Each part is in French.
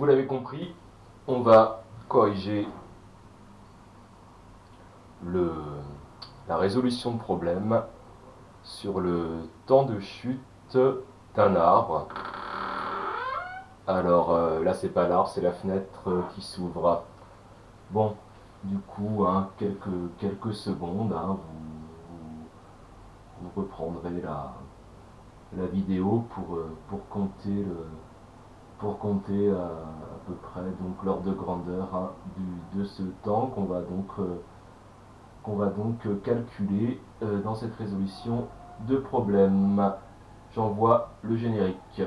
vous l'avez compris, on va corriger la résolution de problème sur le temps de chute d'un arbre. Alors là, c'est pas l'arbre, c'est la fenêtre qui s'ouvre. Bon, du coup, quelques secondes, vous reprendrez la vidéo pour compter à peu près donc l'ordre de grandeur de ce temps qu'on va donc calculer dans cette résolution de problème. J'envoie le générique.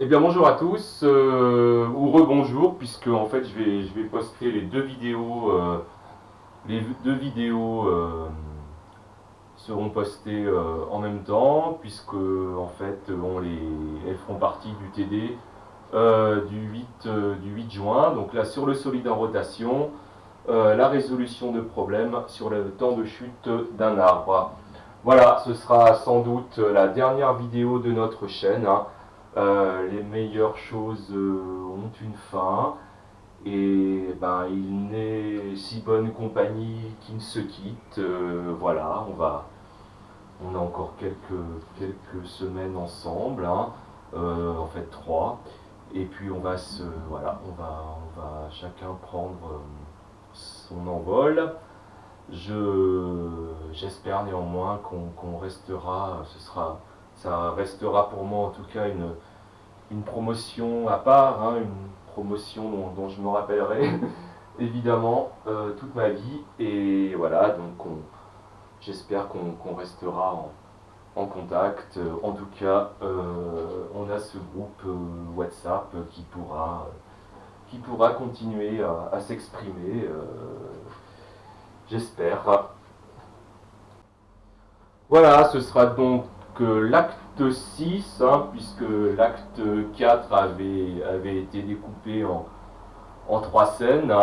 Eh bien bonjour à tous, ou rebonjour, puisque en fait je vais poster les deux vidéos, seront postées en même temps, puisque en fait elles feront partie du TD du 8 juin, donc là sur le solide en rotation, la résolution de problème sur le temps de chute d'un arbre. Voilà, ce sera sans doute la dernière vidéo de notre chaîne. Les meilleures choses ont une fin, et ben, il n'est si bonne compagnie qui ne se quitte. Voilà, on a encore quelques semaines ensemble, en fait 3, et puis on va chacun prendre son envol. J'espère néanmoins qu'on restera, ça restera pour moi en tout cas une promotion à part, une promotion dont je me rappellerai évidemment toute ma vie. Et voilà, donc j'espère qu'on restera en contact. En tout cas, on a ce groupe WhatsApp qui pourra continuer à s'exprimer, j'espère. Voilà, ce sera donc l'acte 6, puisque l'acte 4 avait été découpé en 3 scènes.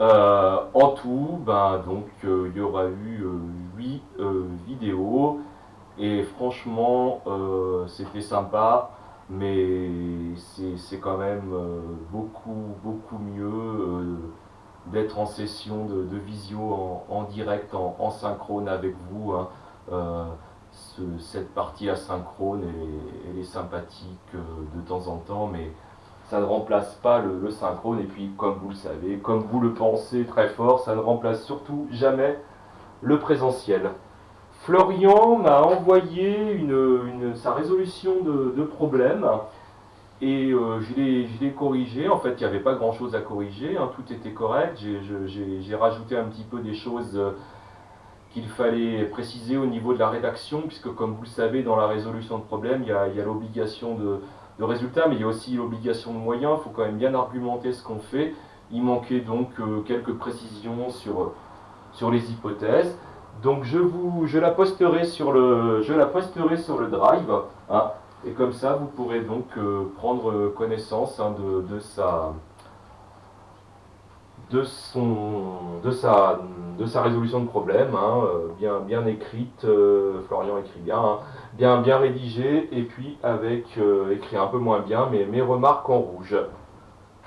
En tout, donc il y aura eu 8 vidéos, et franchement c'était sympa, mais c'est quand même beaucoup mieux d'être en session de visio en direct, en synchrone avec vous. Cette partie asynchrone, elle est sympathique de temps en temps, mais ça ne remplace pas le synchrone. Et puis, comme vous le savez, comme vous le pensez très fort, ça ne remplace surtout jamais le présentiel. Florian m'a envoyé sa résolution de problème, et je l'ai corrigé. En fait, il n'y avait pas grand chose à corriger, tout était correct. J'ai rajouté un petit peu des choses qu'il fallait préciser au niveau de la rédaction, puisque comme vous le savez, dans la résolution de problème, il y a l'obligation de résultat, mais il y a aussi l'obligation de moyens. Il faut quand même bien argumenter ce qu'on fait. Il manquait donc quelques précisions sur les hypothèses. Donc je la posterai sur le Drive, et comme ça vous pourrez donc prendre connaissance de sa résolution de problème, bien écrite. Florian écrit bien, bien rédigée, et puis avec écrit un peu moins bien, mais mes remarques en rouge.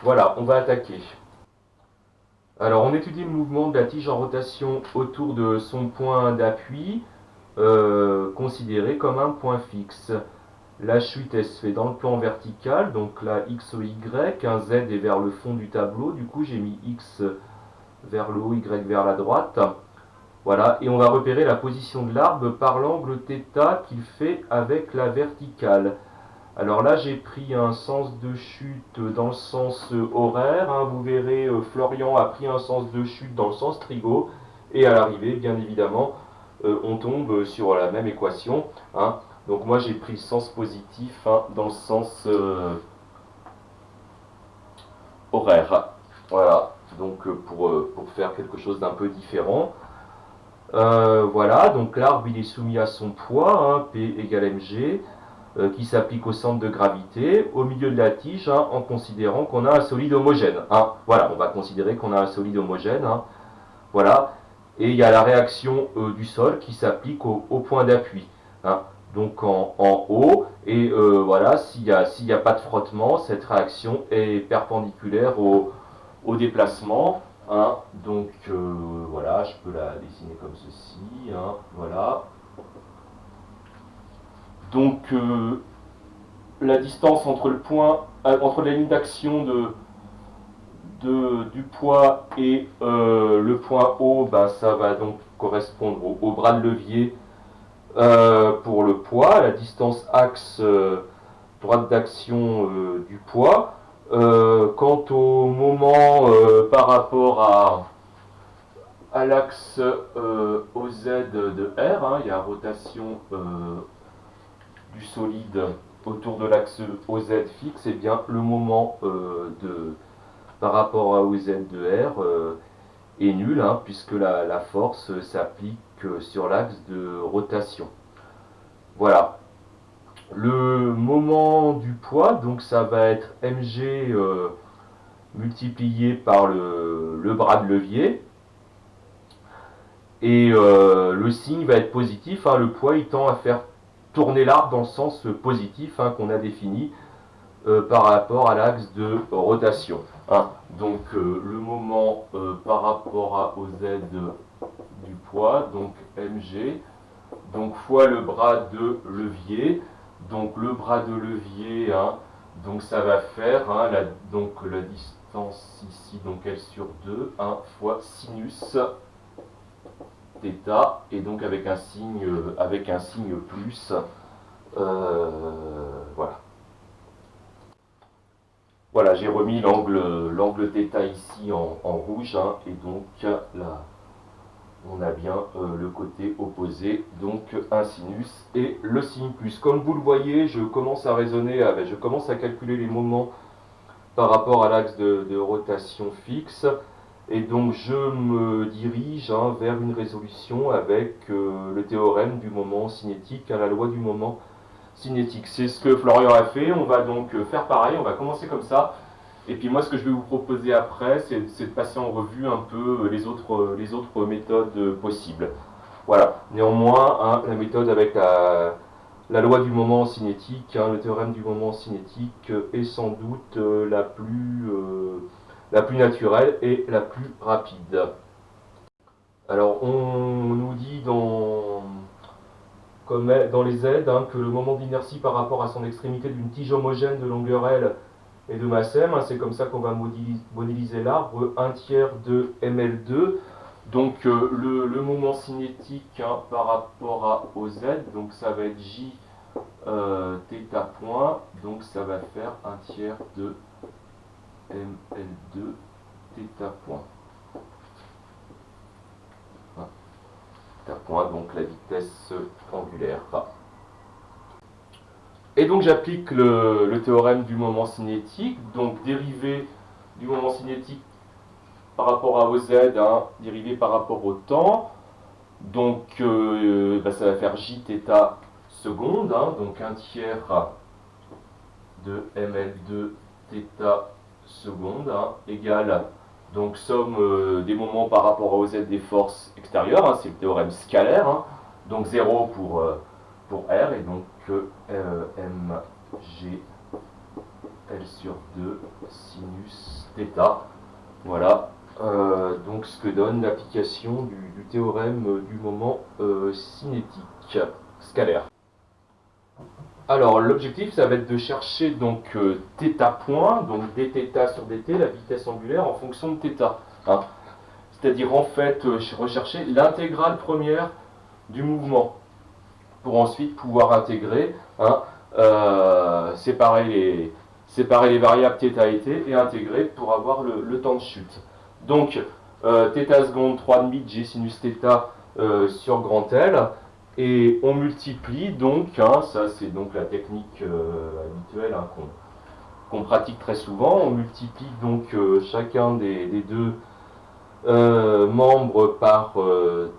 Voilà, on va attaquer. Alors, on étudie le mouvement de la tige en rotation autour de son point d'appui, considéré comme un point fixe. La chute, elle se fait dans le plan vertical, donc là X, Y, un Z est vers le fond du tableau, du coup j'ai mis X vers le haut, Y vers la droite. Voilà, et on va repérer la position de l'arbre par l'angle θ qu'il fait avec la verticale. Alors là, j'ai pris un sens de chute dans le sens horaire. Vous verrez, Florian a pris un sens de chute dans le sens trigo. et à l'arrivée, bien évidemment, on tombe sur la même équation. Hein. Donc moi j'ai pris le sens positif hein, dans le sens horaire. Voilà, donc pour faire quelque chose d'un peu différent. Voilà, donc l'arbre il est soumis à son poids, hein, P égale mg, qui s'applique au centre de gravité, au milieu de la tige, hein, en considérant qu'on a un solide homogène. Hein. Voilà, on va considérer qu'on a un solide homogène. Hein. Voilà, et il y a la réaction du sol qui s'applique au point d'appui. Hein. Donc en haut, et voilà, s'il n'y a pas de frottement, cette réaction est perpendiculaire au déplacement. Hein. Donc voilà, je peux la dessiner comme ceci. Hein. Voilà. Donc la distance entre le point, entre la ligne d'action du poids et le point haut, ben, ça va donc correspondre au bras de levier pour le poids, la distance axe droite d'action du poids. Quant au moment par rapport à l'axe OZ de R, hein, il y a rotation du solide autour de l'axe OZ fixe, et bien le moment par rapport à OZ de R est nul, hein, puisque la force s'applique sur l'axe de rotation. Voilà. Le moment du poids, donc ça va être mg multiplié par le bras de levier. Et le signe va être positif, hein, le poids il tend à faire tourner l'arbre dans le sens positif hein, qu'on a défini par rapport à l'axe de rotation. Hein. Donc le moment par rapport à OZ du poids, donc mg, donc fois le bras de levier. Donc le bras de levier, hein, donc ça va faire hein, donc la distance ici, donc L sur 2, 1 fois sinus θ, et donc avec un signe plus. Voilà. Voilà, j'ai remis l'angle θ ici en rouge, hein, et donc là, on a bien le côté opposé, donc un sinus et le signe plus. Comme vous le voyez, je commence à raisonner, je commence à calculer les moments par rapport à l'axe de rotation fixe, et donc je me dirige hein, vers une résolution avec le théorème du moment cinétique, la loi du moment cinétique. C'est ce que Florian a fait, on va donc faire pareil, on va commencer comme ça. Et puis moi, ce que je vais vous proposer après, c'est de passer en revue un peu les autres méthodes possibles. Voilà. Néanmoins, hein, la méthode avec la loi du moment cinétique, hein, le théorème du moment cinétique est sans doute la plus naturelle et la plus rapide. Alors, on nous dit comme dans les aides hein, que le moment d'inertie par rapport à son extrémité d'une tige homogène de longueur L et de masse M, hein, c'est comme ça qu'on va modéliser l'arbre, 1/3 de ml2. Donc le moment cinétique hein, par rapport à OZ, donc ça va être J θ point, donc ça va faire 1/3 de ml2 θ point. Θ point, donc la vitesse angulaire. Et donc j'applique le théorème du moment cinétique, donc dérivé du moment cinétique par rapport à OZ, hein, dérivé par rapport au temps, donc ça va faire Jθ seconde, hein, donc 1/3 de ml2 θ seconde, hein, égale donc somme des moments par rapport à OZ des forces extérieures, hein, c'est le théorème scalaire, hein, donc 0 pour R, et donc mg L sur 2 sinus θ. Voilà, donc ce que donne l'application du théorème du moment cinétique scalaire. Alors l'objectif ça va être de chercher donc θ point, donc dθ sur dt, la vitesse angulaire en fonction de θ. Hein. C'est-à-dire en fait rechercher l'intégrale première du mouvement pour ensuite pouvoir intégrer, hein, séparer les variables θ et t et intégrer pour avoir le temps de chute. Donc θ seconde 3,5 de G sinus θ sur grand L. Et on multiplie donc, hein, ça c'est donc la technique habituelle hein, qu'on pratique très souvent, on multiplie donc chacun des deux membres par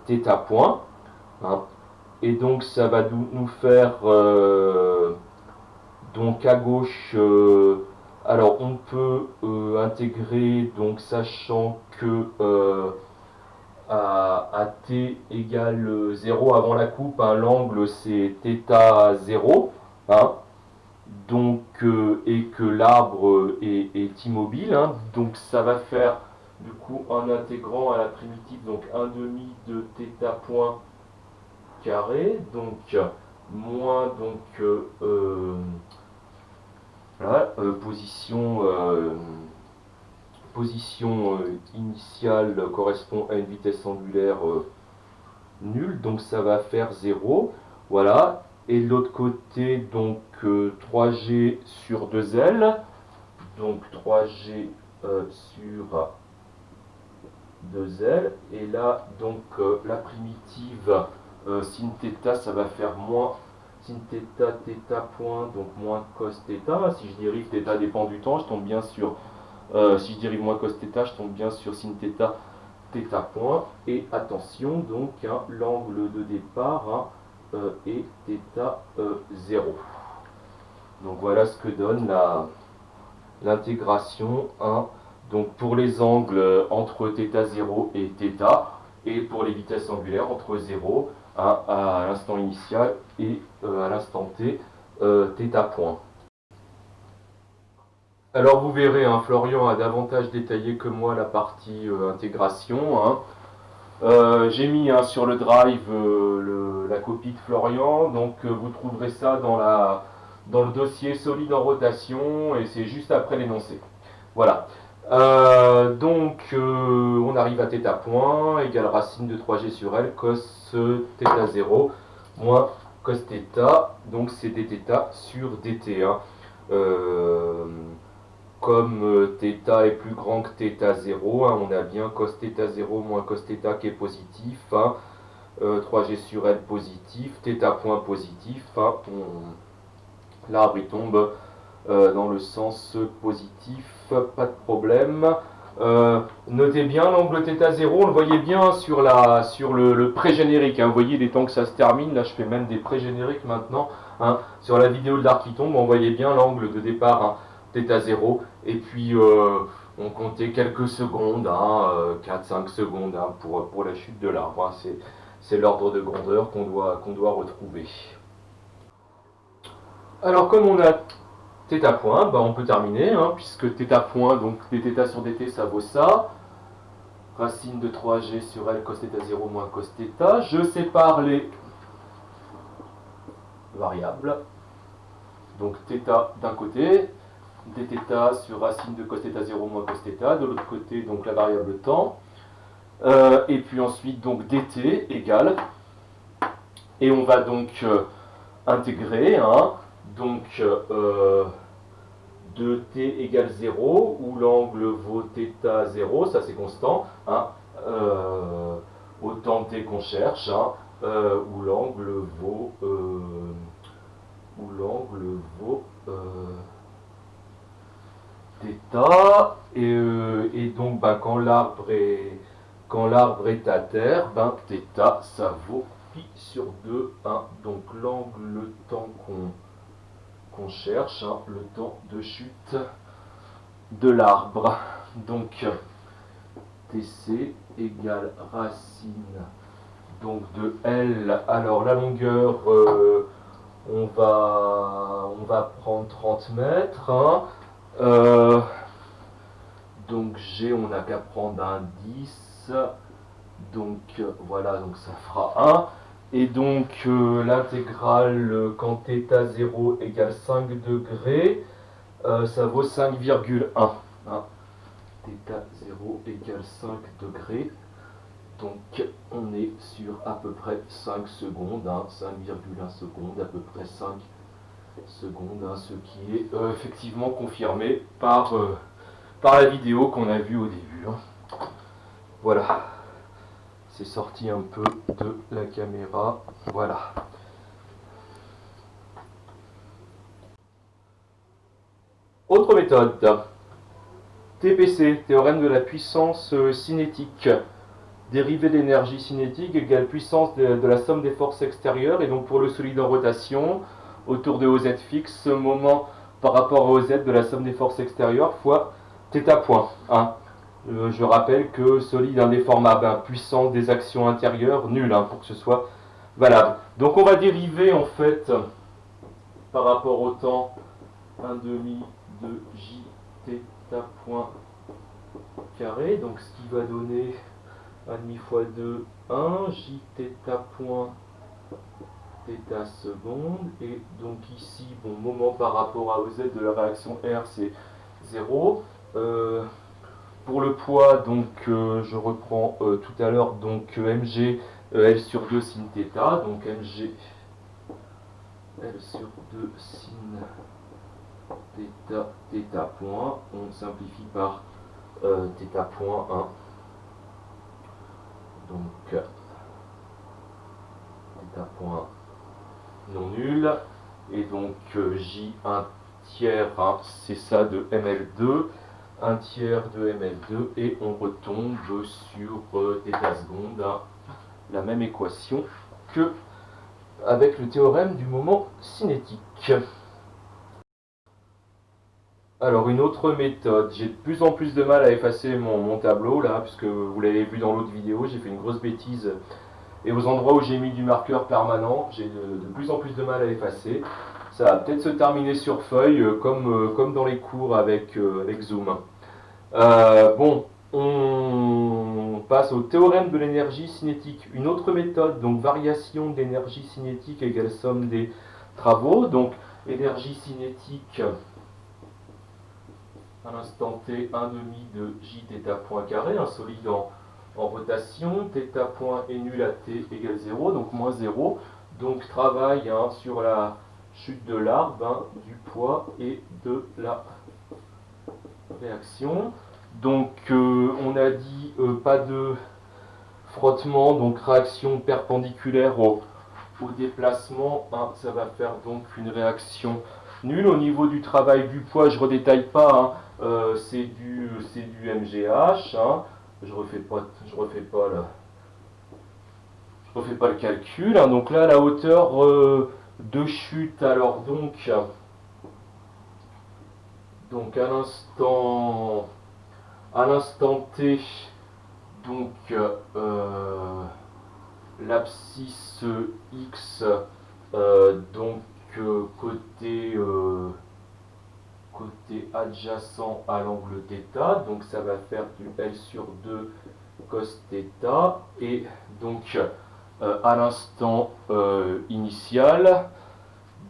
θ point. Hein, et donc ça va nous faire donc à gauche alors on peut intégrer donc sachant que à t égale 0 avant la coupe, hein, l'angle c'est θ 0 hein, donc et que l'arbre est immobile hein, donc ça va faire du coup en intégrant à la primitive donc 1 demi de θ point carré, donc moins donc voilà, position initiale correspond à une vitesse angulaire nulle, donc ça va faire 0, voilà, et de l'autre côté donc 3G sur 2L, donc 3G sur 2L, et là donc la primitive sin θ ça va faire moins sin θ θ point donc moins cos θ. Si je dérive θ dépend du temps, je tombe bien sur si je dérive moins cos θ, je tombe bien sur sin θ θ point. Et attention donc hein, l'angle de départ hein, est θ 0. Donc voilà ce que donne l'intégration hein, donc pour les angles entre θ 0 et θ, et pour les vitesses angulaires entre 0 à l'instant initial et à l'instant t, θ point. Alors vous verrez, hein, Florian a davantage détaillé que moi la partie intégration. Hein. J'ai mis hein, sur le drive la copie de Florian, donc vous trouverez ça dans le dossier solide en rotation, et c'est juste après l'énoncé. Voilà. Donc on arrive à θ point égale racine de 3g sur L cos θ 0 moins cos θ, donc c'est dθ sur dt. Hein. Comme θ est plus grand que θ 0, hein, on a bien cos θ 0 moins cos θ qui est positif, hein, 3g sur L positif, θ point positif, hein, l'arbre il tombe dans le sens positif, pas de problème. Notez bien l'angle θ 0, on le voyait bien sur le pré-générique. Hein. Vous voyez, les temps que ça se termine, là je fais même des pré-génériques maintenant. Hein. Sur la vidéo de l'arc qui tombe, on voyait bien l'angle de départ hein, θ 0. Et puis on comptait quelques secondes, hein, 4-5 secondes hein, pour la chute de l'arbre. Hein. C'est l'ordre de grandeur qu'on doit retrouver. Alors comme on a θ point, bah on peut terminer, hein, puisque θ point, donc dθ sur dt, ça vaut ça. Racine de 3g sur L cos θ 0 moins cos θ. Je sépare les variables. Donc θ d'un côté, dθ sur racine de cos θ 0 moins cos θ. De l'autre côté, donc la variable temps. Et puis ensuite, donc dt égale. Et on va donc intégrer, hein, donc 2t égale 0, où l'angle vaut θ 0, ça c'est constant, hein, autant t qu'on cherche, hein, où l'angle vaut θ, et donc ben, quand l'arbre est à terre, ben, θ ça vaut pi sur 2, hein, donc l'angle, le temps qu'on cherche, hein, le temps de chute de l'arbre. Donc TC égale racine donc de L. Alors la longueur, on va prendre 30 mètres. Hein. Donc G, on n'a qu'à prendre un 10. Donc voilà, donc ça fera 1. Et donc l'intégrale quand θ 0 égale 5 degrés, ça vaut 5,1. Hein. θ 0 égale 5 degrés. Donc on est sur à peu près 5 secondes, hein, 5,1 secondes, à peu près 5 secondes, hein, ce qui est effectivement confirmé par la vidéo qu'on a vue au début. Hein. Voilà, c'est sorti un peu de la caméra, voilà. Autre méthode, TPC, théorème de la puissance cinétique. Dérivée de l'énergie cinétique égale puissance de la somme des forces extérieures, et donc pour le solide en rotation, autour de OZ fixe, moment par rapport à OZ de la somme des forces extérieures fois θ point. Hein. Je rappelle que solide indéformable, puissance des actions intérieures, nulle, pour que ce soit valable. Donc on va dériver en fait par rapport au temps 1 demi de j θ point carré, donc ce qui va donner 1,5 fois 2, 1, j θ point θ seconde, et donc ici, bon, moment par rapport à OZ de la réaction R, c'est 0. Pour le poids, donc je reprends tout à l'heure, donc mg L sur 2 sin θ, donc mg L sur 2 sin θ, θ point, on simplifie par θ point 1. Donc θ point non nul, et donc J1 tiers, c'est ça de ml2, 1 tiers de ml2, et on retombe sur θ seconde, la même équation que avec le théorème du moment cinétique. Alors une autre méthode, j'ai de plus en plus de mal à effacer mon tableau là, puisque vous l'avez vu dans l'autre vidéo, j'ai fait une grosse bêtise. Et aux endroits où j'ai mis du marqueur permanent, j'ai de plus en plus de mal à effacer. Ça va peut-être se terminer sur feuille, comme dans les cours avec Zoom. Bon, on passe au théorème de l'énergie cinétique. Une autre méthode, donc variation de l'énergie cinétique égale somme des travaux. Donc énergie cinétique à l'instant t 1 demi de j θ point carré, un solide en rotation, θ point est nul à t égale 0, donc moins 0. Donc travail sur la chute de l'arbre, du poids et de la réaction. Donc on a dit pas de frottement, donc réaction perpendiculaire au déplacement, ça va faire donc une réaction nulle. Au niveau du travail du poids, je ne redétaille pas, c'est du MGH, je refais pas le calcul, donc là la hauteur de chute, alors donc à l'instant t, donc l'abscisse x, donc côté adjacent à l'angle θ, donc ça va faire du L sur 2 cos θ, et donc à l'instant initial,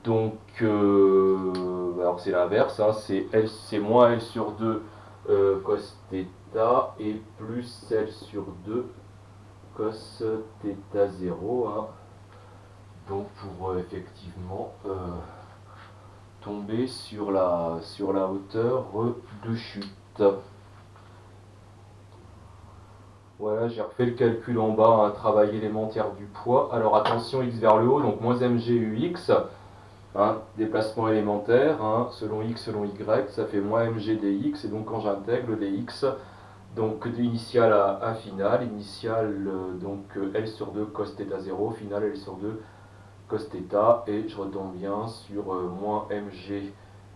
donc alors c'est l'inverse, c'est moins L sur 2 cos θ et plus L sur 2 cos θ 0, donc pour effectivement tomber sur la hauteur de chute. Voilà, j'ai refait le calcul en bas, un travail élémentaire du poids. Alors attention, x vers le haut, donc moins mg ux, déplacement élémentaire, selon x, selon y, ça fait moins mg dx, et donc quand j'intègre dx, donc d'initial à final, initial donc L sur 2 cos θ 0, final L sur 2 cos θ, et je retombe bien sur moins mg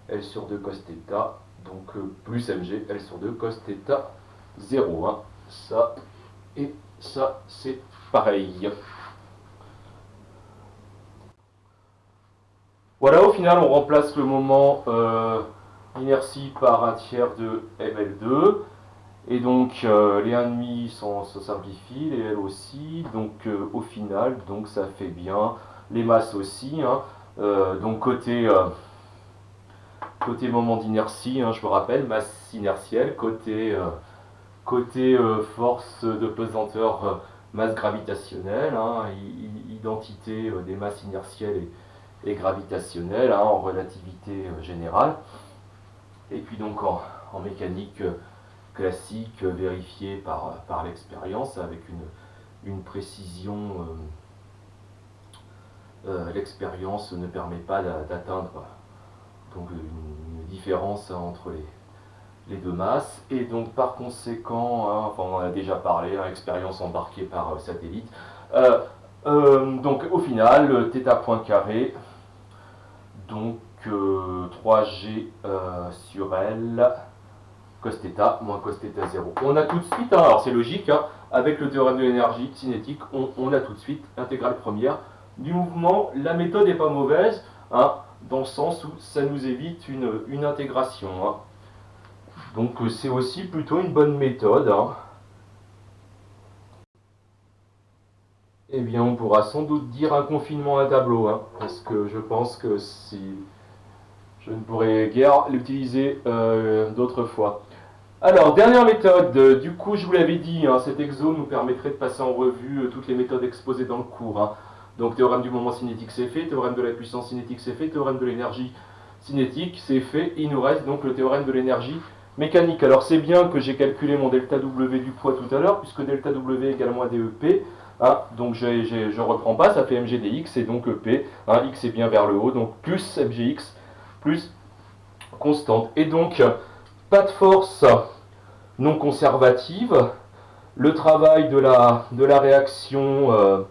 L sur 2 cos θ, donc plus mg L sur 2 cos θ 0, ça et ça c'est pareil. Voilà, au final on remplace le moment inertie par un tiers de ml2, et donc les 1,5 se simplifient, les L aussi, donc au final donc ça fait bien, les masses aussi, donc côté moment d'inertie, je me rappelle, masse inertielle, côté force de pesanteur, masse gravitationnelle, identité des masses inertielles et gravitationnelles, en relativité générale. Et puis donc en mécanique classique vérifié par l'expérience avec une précision. L'expérience ne permet pas d'atteindre donc une différence entre les deux masses, et donc par conséquent, enfin on en a déjà parlé, expérience embarquée par satellite. Donc au final, θ point carré, donc 3G sur L cos θ moins cos θ 0. On a tout de suite, alors c'est logique, avec le théorème de l'énergie cinétique, on a tout de suite intégrale première du mouvement. La méthode n'est pas mauvaise, dans le sens où ça nous évite une intégration. Donc c'est aussi plutôt une bonne méthode. Eh bien, on pourra sans doute dire un confinement à tableau, parce que je pense que si je ne pourrais guère l'utiliser d'autres fois. Alors, dernière méthode, du coup, je vous l'avais dit, cet exo nous permettrait de passer en revue toutes les méthodes exposées dans le cours. Donc, théorème du moment cinétique, c'est fait, théorème de la puissance cinétique, c'est fait, théorème de l'énergie cinétique, c'est fait. Il nous reste donc le théorème de l'énergie mécanique. Alors, c'est bien que j'ai calculé mon delta W du poids tout à l'heure, puisque delta W égale moins DEP. Donc, je ne reprends pas, ça fait mg dx, et donc EP, x est bien vers le haut, donc plus mgx, plus constante. Et donc, pas de force non conservative. Le travail de la réaction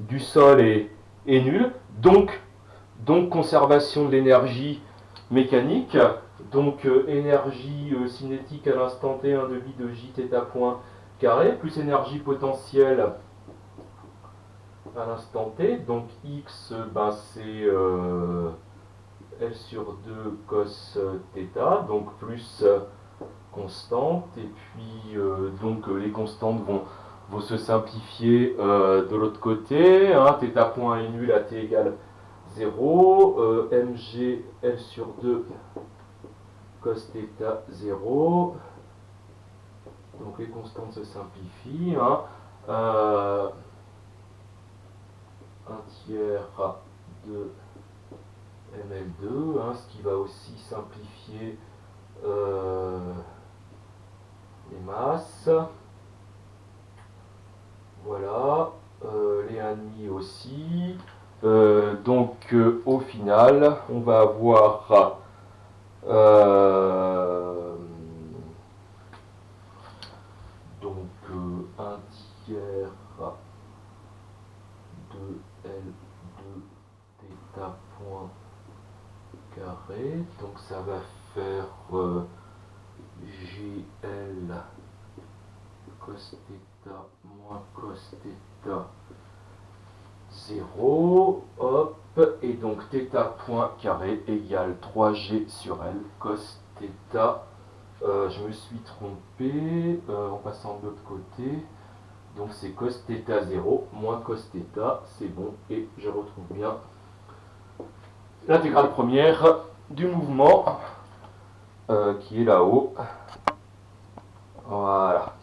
du sol est nul. Donc conservation de l'énergie mécanique. Donc énergie cinétique à l'instant t, 1 demi de jθ point carré, plus énergie potentielle à l'instant t. Donc x, c'est L sur 2 cos θ, donc plus constante, et puis donc les constantes vont se simplifier de l'autre côté. θ point est nul à t égale 0, mg L sur 2 cos θ 0, donc les constantes se simplifient. 1 tiers de ml2, ce qui va aussi simplifier les masses. Voilà, les 1,5 aussi. Donc au final, on va avoir donc 1 tiers de L2 θ point carré. Donc ça va faire GL cos θ moins cos θ 0, hop, et donc θ point carré égale 3G sur L cos θ. Je me suis trompé en passant de l'autre côté, donc c'est cos θ 0 moins cos θ, c'est bon, et je retrouve bien l'intégrale première du mouvement qui est là-haut. Voilà,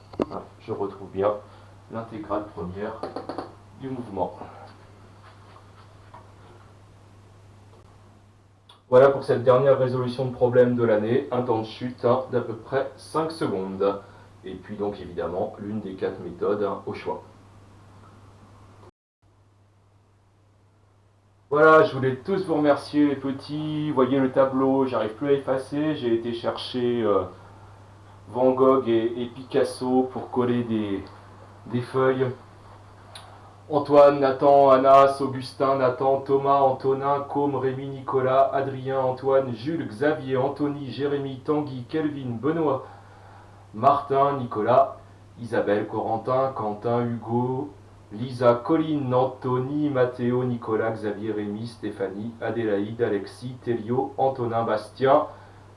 je retrouve bien l'intégrale première du mouvement. Voilà pour cette dernière résolution de problème de l'année, un temps de chute d'à peu près 5 secondes. Et puis donc évidemment l'une des 4 méthodes au choix. Voilà, je voulais tous vous remercier les petits. Vous voyez le tableau, j'arrive plus à effacer. J'ai été chercher Van Gogh et Picasso pour coller des feuilles. Antoine, Nathan, Anas, Augustin, Nathan, Thomas, Antonin, Côme, Rémi, Nicolas, Adrien, Antoine, Jules, Xavier, Anthony, Jérémy, Tanguy, Kelvin, Benoît, Martin, Nicolas, Isabelle, Corentin, Quentin, Hugo, Lisa, Colline, Anthony, Mathéo, Nicolas, Xavier, Rémi, Stéphanie, Adélaïde, Alexis, Télio, Antonin, Bastien,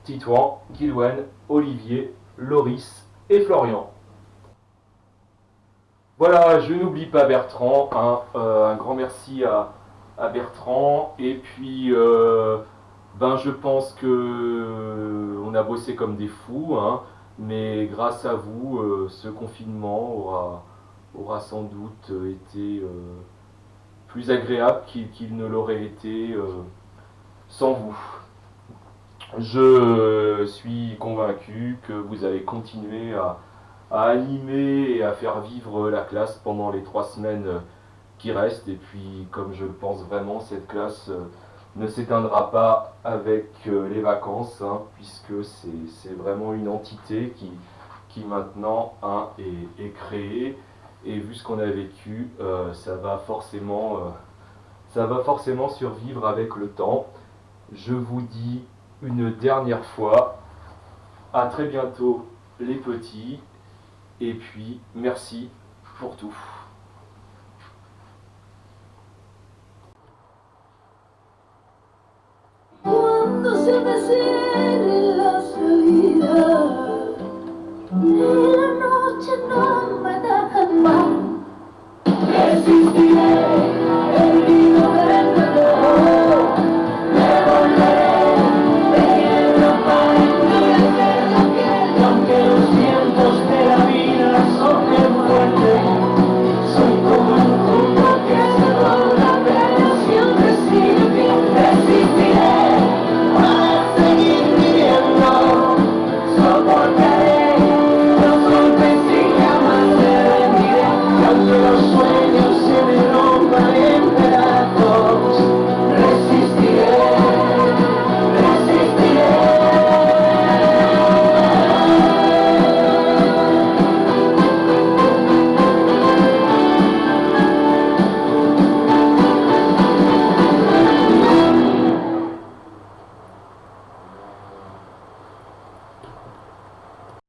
Titouan, Gilwen, Olivier, Loris et Florian. Voilà, je n'oublie pas Bertrand, un grand merci à Bertrand, et puis je pense que on a bossé comme des fous, mais grâce à vous, ce confinement aura sans doute été plus agréable qu'il ne l'aurait été sans vous. Je suis convaincu que vous allez continuer à animer et à faire vivre la classe pendant les 3 semaines qui restent. Et puis, comme je le pense vraiment, cette classe ne s'éteindra pas avec les vacances, hein, puisque c'est vraiment une entité qui maintenant hein, est créée. Et vu ce qu'on a vécu, ça va forcément survivre avec le temps. Je vous dis une dernière fois, à très bientôt les petits, et puis merci pour tout.